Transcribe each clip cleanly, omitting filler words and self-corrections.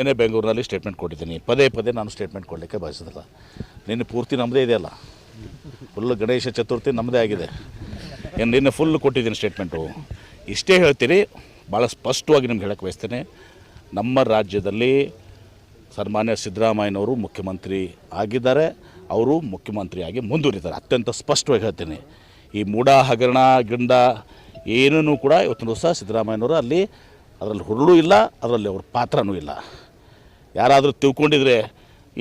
ನಿನ್ನೆ ಬೆಂಗಳೂರಿನಲ್ಲಿ ಸ್ಟೇಟ್ಮೆಂಟ್ ಕೊಟ್ಟಿದ್ದೀನಿ. ಪದೇ ಪದೇ ನಾನು ಸ್ಟೇಟ್ಮೆಂಟ್ ಕೊಡಲಿಕ್ಕೆ ಬಯಸೋದಿಲ್ಲ. ನಿನ್ನೆ ಪೂರ್ತಿ ನಮ್ಮದೇ ಇದೆಯಲ್ಲ, ಫುಲ್ ಗಣೇಶ ಚತುರ್ಥಿ ನಮ್ಮದೇ ಆಗಿದೆ. ನಿನ್ನೆ ಫುಲ್ ಕೊಟ್ಟಿದ್ದೀನಿ ಸ್ಟೇಟ್ಮೆಂಟು. ಇಷ್ಟೇ ಹೇಳ್ತೀನಿ, ಭಾಳ ಸ್ಪಷ್ಟವಾಗಿ ನಿಮ್ಗೆ ಹೇಳಕ್ಕೆ ಬಯಸ್ತೇನೆ. ನಮ್ಮ ರಾಜ್ಯದಲ್ಲಿ ಸನ್ಮಾನ್ಯ ಸಿದ್ದರಾಮಯ್ಯನವರು ಮುಖ್ಯಮಂತ್ರಿ ಆಗಿದ್ದಾರೆ, ಅವರು ಮುಖ್ಯಮಂತ್ರಿಯಾಗಿ ಮುಂದುವರಿತಾರೆ. ಅತ್ಯಂತ ಸ್ಪಷ್ಟವಾಗಿ ಹೇಳ್ತೀನಿ. ಈ ಮೂಡ ಹಗರಣ ಗಿಂಡ ಏನೂ ಕೂಡ ಇವತ್ತಿನ ದಿವಸ ಸಿದ್ದರಾಮಯ್ಯನವರು ಅದರಲ್ಲಿ ಹುರುಳು ಇಲ್ಲ, ಅದರಲ್ಲಿ ಅವ್ರ ಪಾತ್ರನೂ ಇಲ್ಲ. ಯಾರಾದರೂ ತಿಳ್ಕೊಂಡಿದ್ರೆ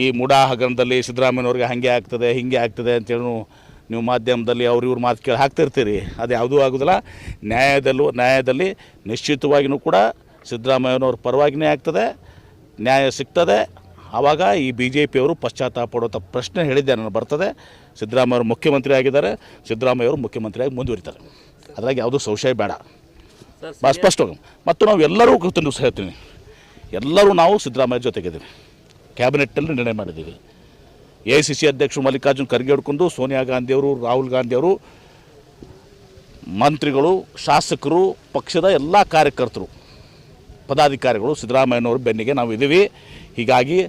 ಈ ಮೂಡ ಹಗರಣದಲ್ಲಿ ಸಿದ್ದರಾಮಯ್ಯನವ್ರಿಗೆ ಹಾಗೆ ಆಗ್ತದೆ ಹಿಂಗೆ ಆಗ್ತದೆ ಅಂತೇಳಿ ನೀವು ಮಾಧ್ಯಮದಲ್ಲಿ ಇವ್ರ ಮಾತು ಕೇಳಿ ಹಾಕ್ತಿರ್ತೀರಿ. ಅದು ಯಾವುದೂ ಆಗೋದಿಲ್ಲ. ನ್ಯಾಯದಲ್ಲಿ ನಿಶ್ಚಿತವಾಗಿಯೂ ಕೂಡ ಸಿದ್ದರಾಮಯ್ಯನವ್ರ ಪರವಾಗಿಯೇ ಆಗ್ತದೆ, ನ್ಯಾಯ ಸಿಗ್ತದೆ. ಆವಾಗ ಈ BJPಯವರು ಪಶ್ಚಾತ್ತಾಪ ಪಡುವಂಥ ಪ್ರಶ್ನೆ ಹೇಳಿದ್ದೆ ನಾನು ಬರ್ತದೆ. ಸಿದ್ದರಾಮಯ್ಯವರು ಮುಖ್ಯಮಂತ್ರಿ ಆಗಿದ್ದಾರೆ, ಸಿದ್ದರಾಮಯ್ಯವರು ಮುಖ್ಯಮಂತ್ರಿಯಾಗಿ ಮುಂದುವರಿತಾರೆ. ಅದ್ರಾಗ ಯಾವುದೂ ಸಂಶಯ ಬೇಡ, ಭಾಳ ಸ್ಪಷ್ಟವಾಗಿ. ಮತ್ತು ನಾವು ಎಲ್ಲರೂ ದಿವಸ ಹೇಳ್ತೀನಿ, ಎಲ್ಲರೂ ನಾವು ಸಿದ್ದರಾಮಯ್ಯ ಜೊತೆಗಿದ್ದೀವಿ. ಕ್ಯಾಬಿನೆಟ್ನಲ್ಲಿ ನಿರ್ಣಯ ಮಾಡಿದ್ದೀವಿ. AICC ಅಧ್ಯಕ್ಷರು ಮಲ್ಲಿಕಾರ್ಜುನ್ ಖರ್ಗೆ ಹಿಡ್ಕೊಂಡು ಸೋನಿಯಾ ಗಾಂಧಿಯವರು, ರಾಹುಲ್ ಗಾಂಧಿಯವರು, ಮಂತ್ರಿಗಳು, ಶಾಸಕರು, ಪಕ್ಷದ ಎಲ್ಲ ಕಾರ್ಯಕರ್ತರು, ಪದಾಧಿಕಾರಿಗಳು ಸಿದ್ದರಾಮಯ್ಯನವ್ರ ಬೆನ್ನಿಗೆ ನಾವು ಇದ್ದೀವಿ. ಹೀಗಾಗಿ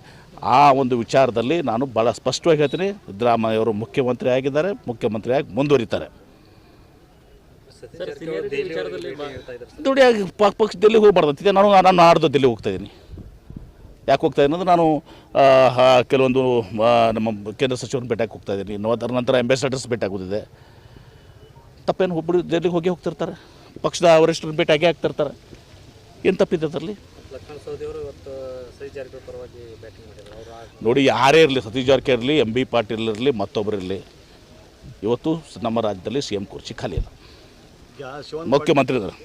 ಆ ಒಂದು ವಿಚಾರದಲ್ಲಿ ನಾನು ಭಾಳ ಸ್ಪಷ್ಟವಾಗಿ ಹೇಳ್ತೀನಿ, ಸಿದ್ದರಾಮಯ್ಯವರು ಮುಖ್ಯಮಂತ್ರಿ ಆಗಿದ್ದಾರೆ, ಮುಖ್ಯಮಂತ್ರಿಯಾಗಿ ಮುಂದುವರಿತಾರೆ. ದುಡಿಯಾಗಿ ಪಕ್ಷ ಡೆಲ್ಲಿಗೆ ಹೋಗ್ಬಾರ್ದಂತಿದೆ. ನಾನು ನಾಡ್ದು ಡೆಲ್ಲಿ ಹೋಗ್ತಾಯಿದ್ದೀನಿ. ಯಾಕೆ ಹೋಗ್ತಾಯಿದ್ದೀನಿ ಅಂದರೆ ನಾನು ಕೆಲವೊಂದು ನಮ್ಮ ಕೇಂದ್ರ ಸಚಿವರನ್ನ ಭೇಟಿಯಾಗಿ ಹೋಗ್ತಾಯಿದ್ದೀನಿ. ಅದರ ನಂತರ ಅಂಬಾಸಿಡರ್ಸ್ ಭೇಟಿ ಆಗೋದಿದೆ. ತಪ್ಪೇನು ಒಬ್ಬರು ಡೆಲ್ಲಿಗೆ ಹೋಗ್ತಿರ್ತಾರೆ, ಪಕ್ಷದ ವರಿಷ್ಠರನ್ನ ಭೇಟಿಯಾಗಿ ಆಗ್ತಿರ್ತಾರೆ. ಏನು ತಪ್ಪಿದೆ ಅದರಲ್ಲಿ? ನೋಡಿ, ಯಾರೇ ಇರಲಿ, ಸತೀಶ್ ಜಾರಕಿಹೊಳಿ ಇರಲಿ, MB ಪಾಟೀಲ್ ಇರಲಿ, ಮತ್ತೊಬ್ಬರು ಇರಲಿ, ಇವತ್ತು ನಮ್ಮ ರಾಜ್ಯದಲ್ಲಿ CM ಕುರ್ಚಿ ಖಾಲಿ ಇಲ್ಲ. ಮುಖ್ಯಮಂತ್ರಿ ಇದ್ದಾರೆ.